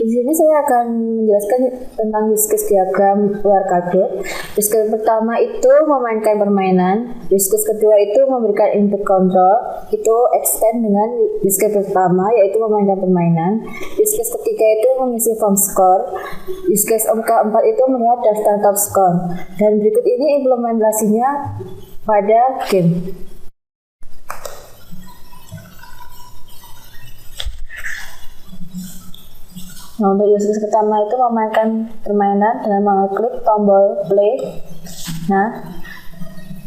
Di sini saya akan menjelaskan tentang use case diagram ular kadut. Use case pertama itu memainkan permainan. Use case kedua itu memberikan input control. Itu extend dengan use case pertama, yaitu memainkan permainan. Use case ketiga itu mengisi form score. Use case keempat itu melihat daftar top score. Dan berikut ini implementasinya pada game. Nah, untuk use case pertama itu memainkan permainan dengan mengeklik tombol play. Nah,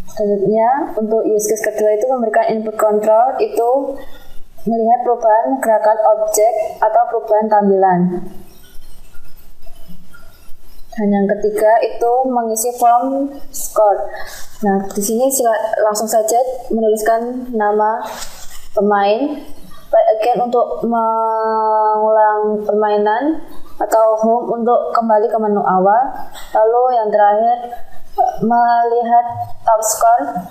selanjutnya untuk use case kedua itu memberikan input control, itu melihat perubahan gerakan objek atau perubahan tampilan. Dan yang ketiga itu mengisi form score. Nah, di sini langsung saja menuliskan nama pemain. Play again untuk mengulang permainan, atau home untuk kembali ke menu awal. Lalu yang terakhir melihat top score.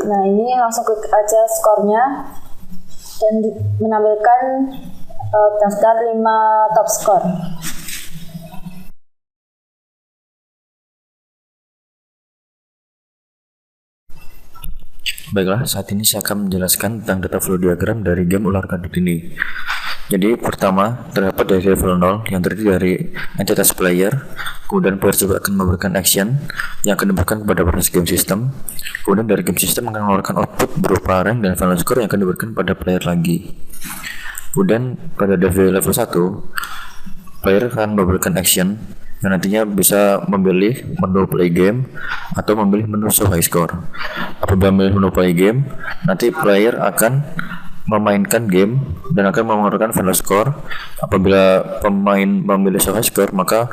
Nah, ini langsung klik aja skornya dan menampilkan daftar 5 top score. Baiklah, saat ini saya akan menjelaskan tentang data flow diagram dari game ular kadut ini. Jadi pertama, terdapat dari level 0 yang terdiri dari entitas player, kemudian player juga akan memberikan action yang akan diberikan kepada proses game system. Kemudian dari game system akan mengeluarkan output berupa rank dan final score yang akan diberikan pada player lagi. Kemudian pada dari level 1, player akan memberikan action yang nantinya bisa memilih menu play game atau memilih menu show high score. Apabila memilih menu play game, nanti player akan memainkan game dan akan mengeluarkan final score. Apabila pemain memilih show high score, maka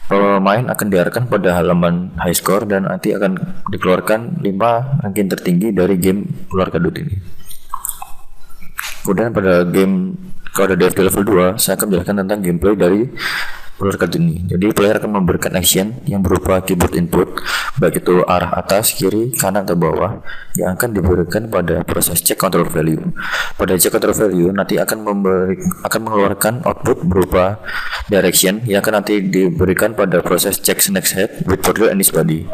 pemain akan diarahkan pada halaman high score dan nanti akan dikeluarkan 5 ranking tertinggi dari game ular kadut ini. Kemudian pada game kalau ada di level 2, saya akan menjelaskan tentang gameplay dari ular kadut ini. Jadi player akan memberikan action yang berupa keyboard input, baik itu arah atas, kiri, kanan atau bawah, yang akan diberikan pada proses check control value. Pada check control value nanti akan mengeluarkan output berupa direction yang akan nanti diberikan pada proses check next head with border and his body.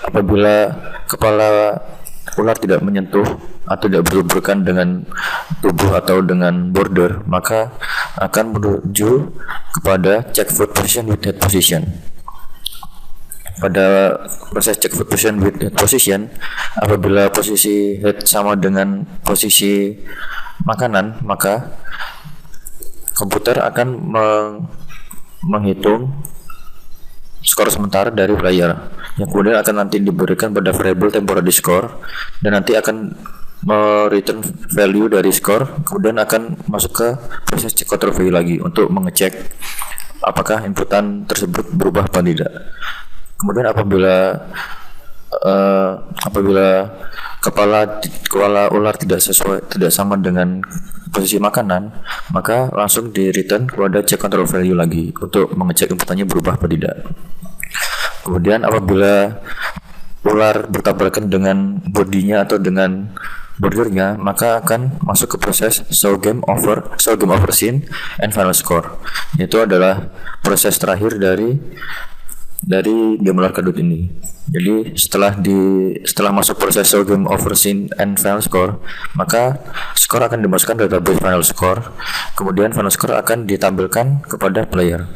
Apabila kepala ular tidak menyentuh atau tidak berhubungan dengan tubuh atau dengan border, maka akan menuju kepada check foot position with head position. Pada proses check foot position with head position, apabila posisi head sama dengan posisi makanan, maka komputer akan menghitung skor sementara dari player yang kemudian akan nanti diberikan pada variable temporary score dan nanti akan return value dari skor, kemudian akan masuk ke proses check control value lagi untuk mengecek apakah inputan tersebut berubah atau tidak. Kemudian apabila kepala ular tidak sama dengan posisi makanan, maka langsung di return kepada check control value lagi untuk mengecek inputannya berubah atau tidak. Kemudian apabila ular bertabrakan dengan bodinya atau dengan bordernya, maka akan masuk ke proses show game over scene and final score. Itu adalah proses terakhir dari game ular kadut ini. Jadi setelah masuk proses show game over scene and final score, maka skor akan dimasukkan database final score. Kemudian final score akan ditampilkan kepada player.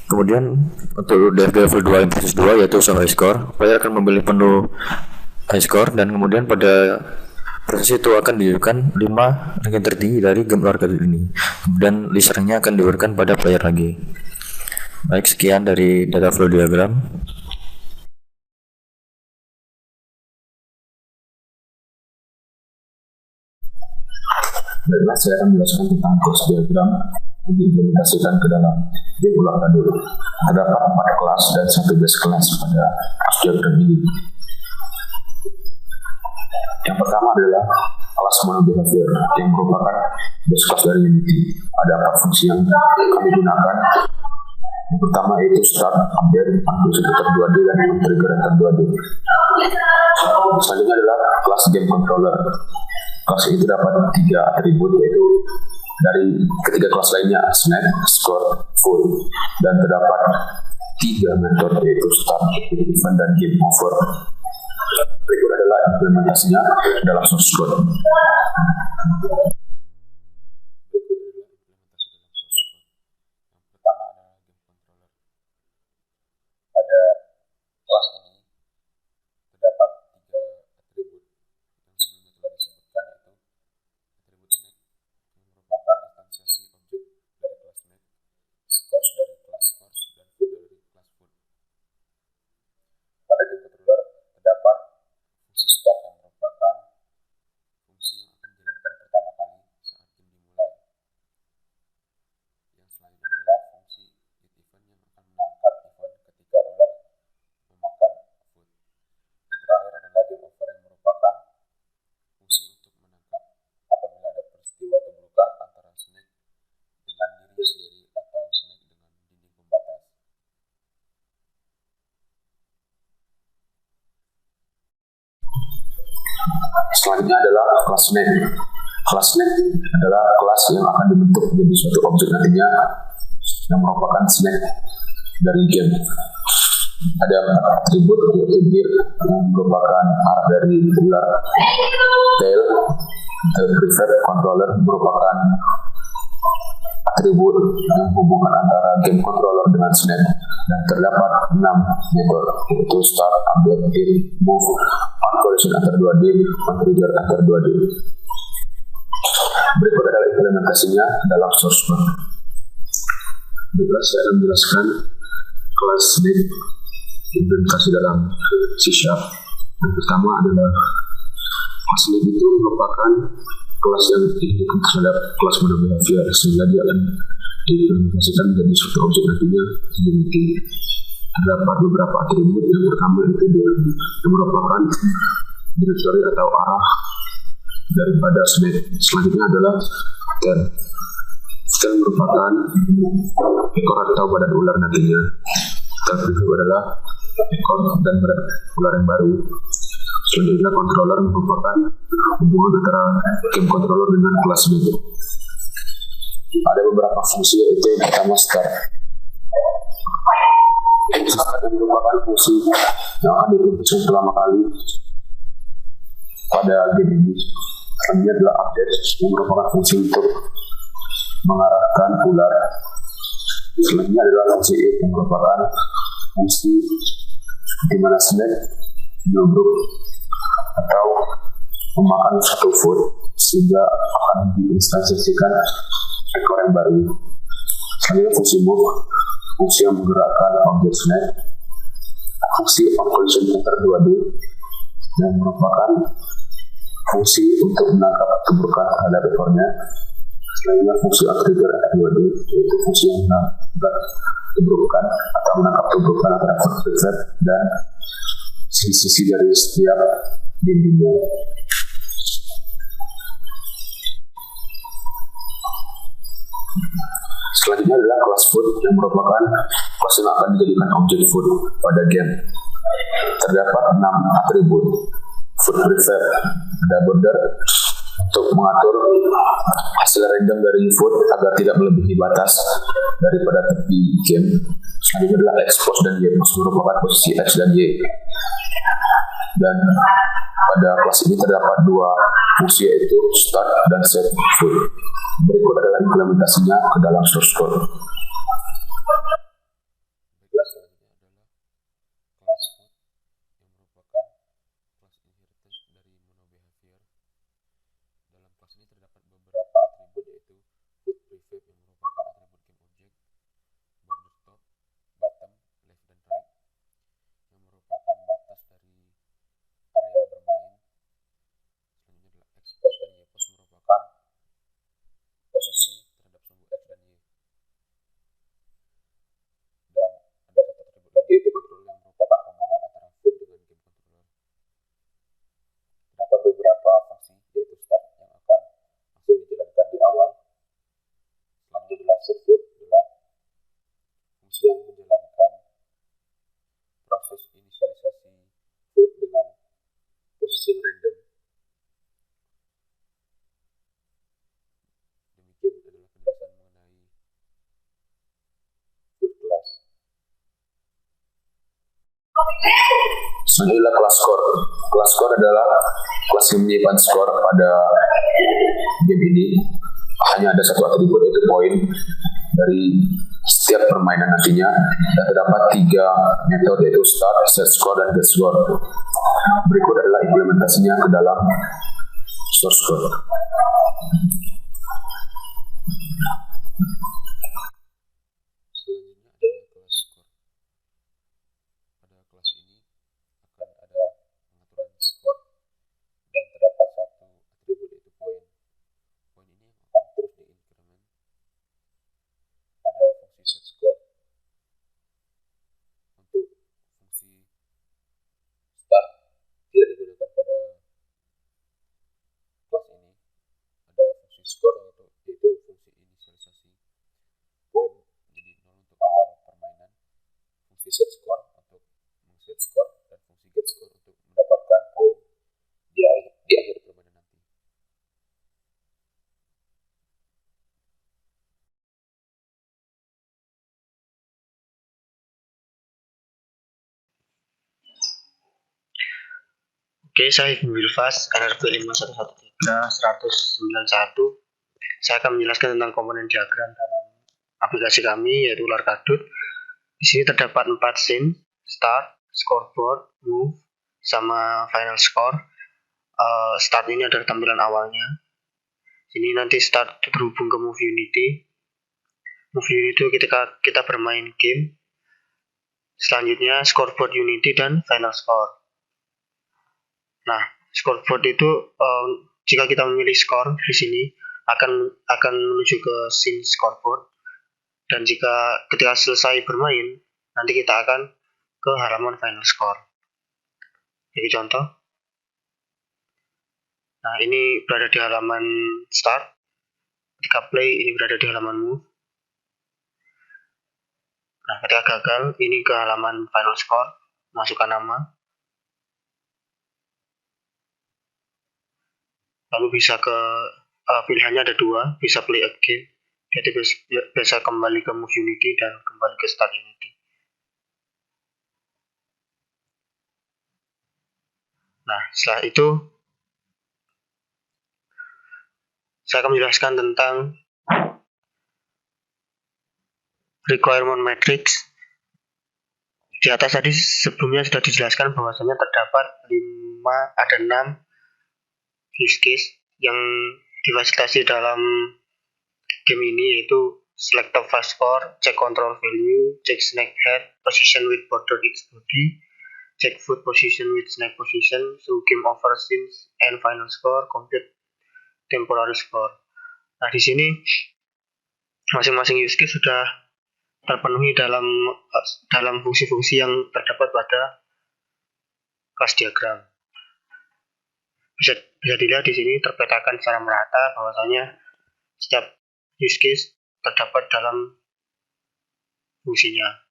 Kemudian untuk level 2 proses 2 yaitu show high score, player akan memilih menu high score dan kemudian pada proses itu akan diberikan 5 ranking tertinggi dari game ular kadut ini. Kemudian listernya akan diberikan pada player lagi. Baik, sekian dari data flow diagram. Baiklah, saya akan menjelaskan tentang kelas diagram yang diimplementasikan ke dalam game ular kadut. Terdapat 4 kelas dan 1 base class pada kelas diagram ini. Yang pertama adalah kelas mono behavior yang merupakan base class dari Unity. Ada 4 fungsi yang kami gunakan. Yang pertama yaitu start, update, undo seputar 2D dan trigger enter 2D. Selanjutnya adalah kelas game controller. Kelas ini terdapat 3 atribut yaitu dari ketiga kelas lainnya, snap, score, food, dan terdapat 3 metode yaitu start, event, dan game over. Berikut adalah implementasinya dalam source code. Selanjutnya adalah kelas snake. Kelas snake adalah kelas yang akan dibentuk menjadi suatu objek nantinya yang merupakan snake dari game. Ada 4 atribut yaitu gear yang merupakan arah dari ular, tail, prefab, controller merupakan atribut yang hubungan antara game controller dengan snake, dan terdapat 6 metode yaitu start, update, hit, move, on collision antar 2D, on trigger antar 2D. Berikut adalah implementasinya dalam source code. Berikut saya akan menjelaskan kelas snake implementasi dalam C#. Yang pertama adalah kelas snake itu merupakan kelas yang digunakan terhadap kelas model behavior, sehingga dia akan diimplementasikan menjadi suatu objek nantinya di Unity. Terdapat beberapa atribut. Yang pertama itu dia yang merupakan directory atau arah daripada snake. Selanjutnya adalah tail. Tail merupakan ekor atau badan ular nantinya. Tail preview adalah ekor dan badan ular yang baru. Selanjutnya controller merupakan hubungan antara game controller dengan kelas snake. Ada beberapa fungsi yaitu yang pertama start. Start merupakan fungsi yang akan diimplementasikan pertama kali pada game ini. Selanjutnya adalah update yang merupakan fungsi untuk mengarahkan ular. Selanjutnya adalah fungsi it yang merupakan fungsi di mana snake menubruk atau memakan satu food sehingga akan diinstansiasikan ekor yang baru. Selanjutnya fungsi move, fungsi yang menggerakkan objek snake. Fungsi on collision antar 2D yang merupakan fungsi untuk menangkap tubrukan terhadap ekornya. Selanjutnya fungsi on trigger antar 2D yaitu fungsi yang menangkap tubrukan atau menangkap tubrukan antara prefab dan sisi-sisi dari setiap dindingnya. Selanjutnya adalah kelas food yang merupakan kelas yang akan dijadikan objek food pada game. Terdapat 6 atribut. Food prefab, ada border untuk mengatur hasil random dari food agar tidak melebihi batas daripada tepi game. Selanjutnya adalah expose dan y-pose merupakan posisi X dan Y. Dan pada kelas ini terdapat 2 fungsi yaitu start dan set food. Berikut adalah implementasinya ke dalam source code. Selanjutnya kelas score. Kelas score adalah kelas yang menyimpan skor pada game ini. Hanya ada satu atribut, yaitu poin dari setiap permainan nantinya, dan terdapat 3 metode, yaitu start, set score, dan get score. Berikut adalah implementasinya ke dalam source code. Set score untuk set score dan fungsi get score untuk mendapatkan poin di akhir permainan nanti. Oke, saya Ibnu Wilfas, NRP 5113-191. Saya akan menjelaskan tentang komponen diagram dalam aplikasi kami, yaitu Ular Kadut. Di sini terdapat 4 scene: start, scoreboard, move, sama final score. Start ini adalah tampilan awalnya. Ini nanti start terhubung ke move unity. Move unity itu ketika kita bermain game. Selanjutnya scoreboard unity dan final score. Nah, scoreboard itu jika kita memilih skor di sini akan menuju ke scene scoreboard. Dan jika ketika selesai bermain, nanti kita akan ke halaman final score. Jadi contoh. Nah, ini berada di halaman start. Ketika play, ini berada di halaman move. Nah, ketika gagal, ini ke halaman final score. Masukkan nama. Lalu bisa ke pilihannya ada 2, bisa play again. Jadi bisa kembali ke move unity dan kembali ke start unity. Nah, setelah itu saya akan menjelaskan tentang requirement matrix. Di atas tadi sebelumnya sudah dijelaskan bahwasanya terdapat 6 use case yang difasilitasi dalam game ini, yaitu select top fast score, check control value, check snake head, position with border its body, check foot position with snake position, show game over scenes, and final score, compute temporary score. Nah, di sini masing-masing use case sudah terpenuhi dalam fungsi-fungsi yang terdapat pada kelas diagram. Bisa dilihat di sini terpetakan secara merata bahwasanya setiap use case terdapat dalam fungsinya.